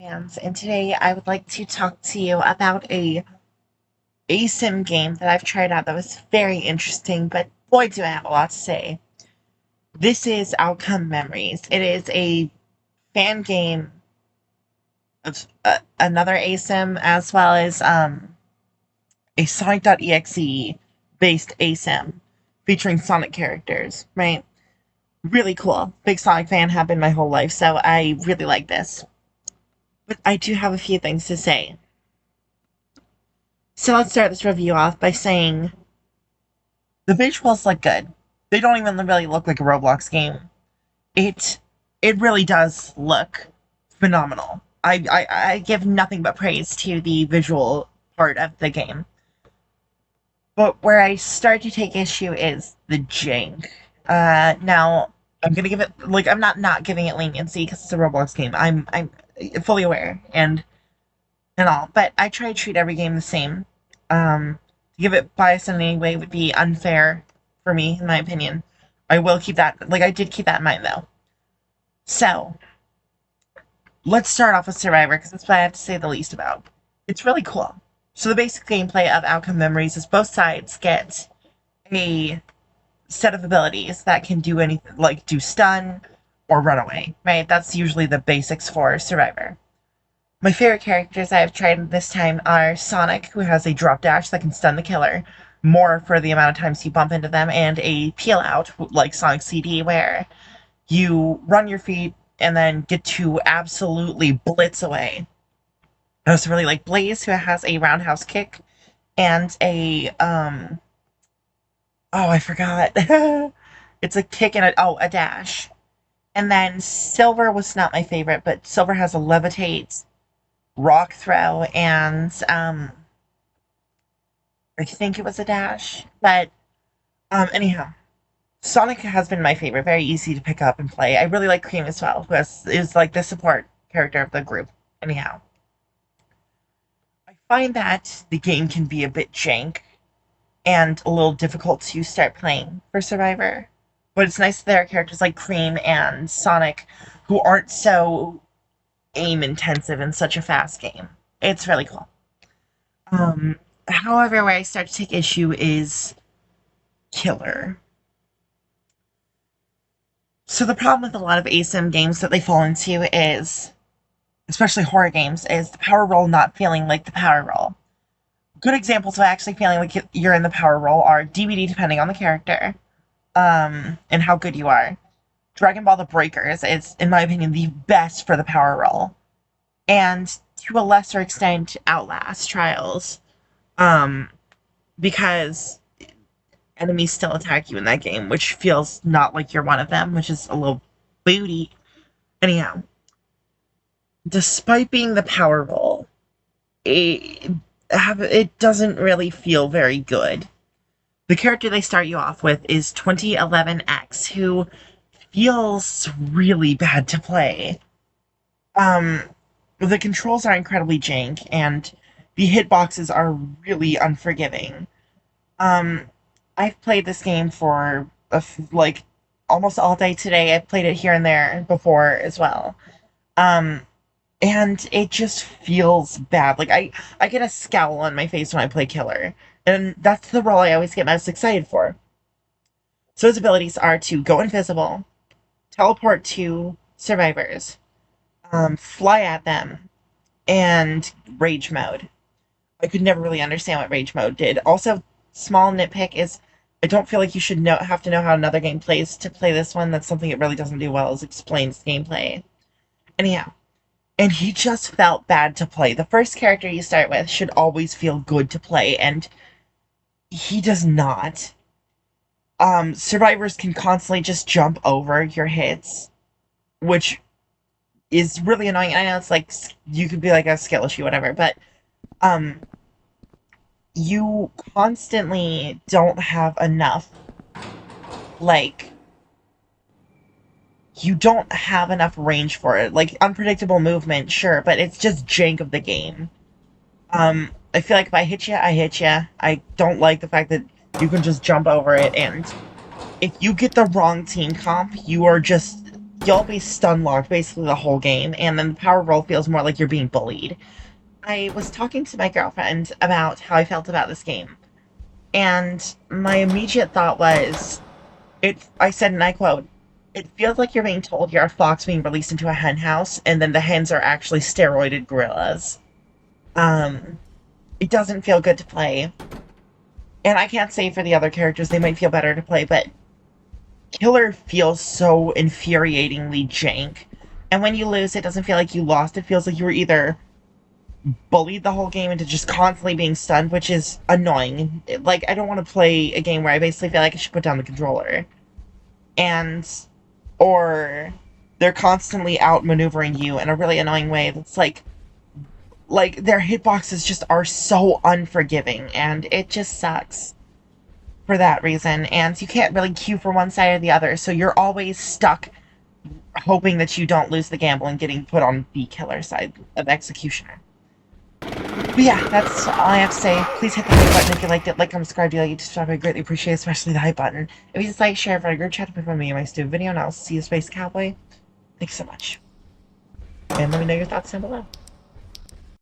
Fans, and today I would like to talk to you about a sim game that I've tried out that was very interesting, but boy do I have a lot to say. This is Outcome Memories. It is a fan game of another ASIM as well as a sonic.exe based ASIM featuring Sonic characters, right? Really cool. Big Sonic fan, have been my whole life, so I really like this. But I do have a few things to say. So let's start this review off by saying the visuals look good. They don't even really look like a Roblox game. It it really does look phenomenal. I give nothing but praise to the visual part of the game. But where I start to take issue is the jank. Now I'm gonna give it like I'm not giving it leniency because it's a Roblox game. I'm fully aware and all, but I try to treat every game the same. To give it bias in any way would be unfair for me, in my opinion. I will keep that, like, I did keep that in mind, though. So, let's start off with Survivor, because that's what I have to say the least about. It's really cool. So, the basic gameplay of Outcome Memories is both sides get a set of abilities that can do anything, like do stun or run away, right? That's usually the basics for Survivor. My favorite characters I have tried this time are Sonic, who has a drop dash that can stun the killer more for the amount of times you bump into them, and a peel out, like Sonic CD, where you run your feet and then get to absolutely blitz away. I also really like Blaze, who has a roundhouse kick and oh, I forgot. It's a kick and a dash. And then Silver was not my favorite, but Silver has a levitate, rock throw, and I think it was a dash. But anyhow, Sonic has been my favorite. Very easy to pick up and play. I really like Cream as well, who is like the support character of the group. Anyhow, I find that the game can be a bit jank and a little difficult to start playing for Survivor. But it's nice that there are characters like Cream and Sonic who aren't so aim intensive in such a fast game. It's really cool. Um, However, where I start to take issue is killer. So the problem with a lot of ASIM games that they fall into is, especially horror games, is the power roll not feeling like the power roll. Good examples of actually feeling like you're in the power roll are DVD, depending on the character, and how good you are. Dragon Ball The Breakers is, in my opinion, the best for the power roll. And to a lesser extent, Outlast Trials. Um, because enemies still attack you in that game, which feels not like you're one of them, which is a little booty. Anyhow, despite being the power roll, it doesn't really feel very good. The character they start you off with is 2011X, who feels really bad to play. The controls are incredibly jank, and the hitboxes are really unforgiving. Um, I've played this game for like almost all day today. I've played it here and there before as well. Um, and it just feels bad. Like I get a scowl on my face when I play killer, and that's the role I always get most excited for. So his abilities are to go invisible, teleport to survivors, fly at them, and rage mode. I could never really understand what rage mode did. Also, small nitpick is I don't feel like you should have to know how another game plays to play this one. That's something it really doesn't do well, is explains gameplay. Anyhow, and he just felt bad to play. The first character you start with should always feel good to play, and he does not. Survivors can constantly just jump over your hits, which is really annoying. I know it's like you could be like a skill issue, whatever, but um, you constantly don't have enough, like, you don't have enough range for it. Like, unpredictable movement, sure, but it's just jank of the game. I feel like if I hit you, I hit you. I don't like the fact that you can just jump over it, and if you get the wrong team comp, you are just you'll be stun locked basically the whole game, and then the power roll feels more like you're being bullied. I was talking to my girlfriend about how I felt about this game, and my immediate thought was, I said, and I quote, "It feels like you're being told you're a fox being released into a hen house, and then the hens are actually steroided gorillas." Um, it doesn't feel good to play. And I can't say for the other characters, they might feel better to play, but Killer feels so infuriatingly jank. And when you lose, it doesn't feel like you lost. It feels like you were either bullied the whole game into just constantly being stunned, which is annoying. Like, I don't want to play a game where I basically feel like I should put down the controller. And, or they're constantly outmaneuvering you in a really annoying way that's like their hitboxes just are so unforgiving, and it just sucks for that reason. And you can't really queue for one side or the other, so you're always stuck hoping that you don't lose the gamble and getting put on the killer side of executioner. But yeah, that's all I have to say. Please hit the like button if you liked it. Like, comment, subscribe, do you like it, subscribe, I greatly appreciate it, especially the hype button. If you just like, share, for a group chat, with me and my stupid video, and I'll see you, Space Cowboy. Thanks so much. And let me know your thoughts down below.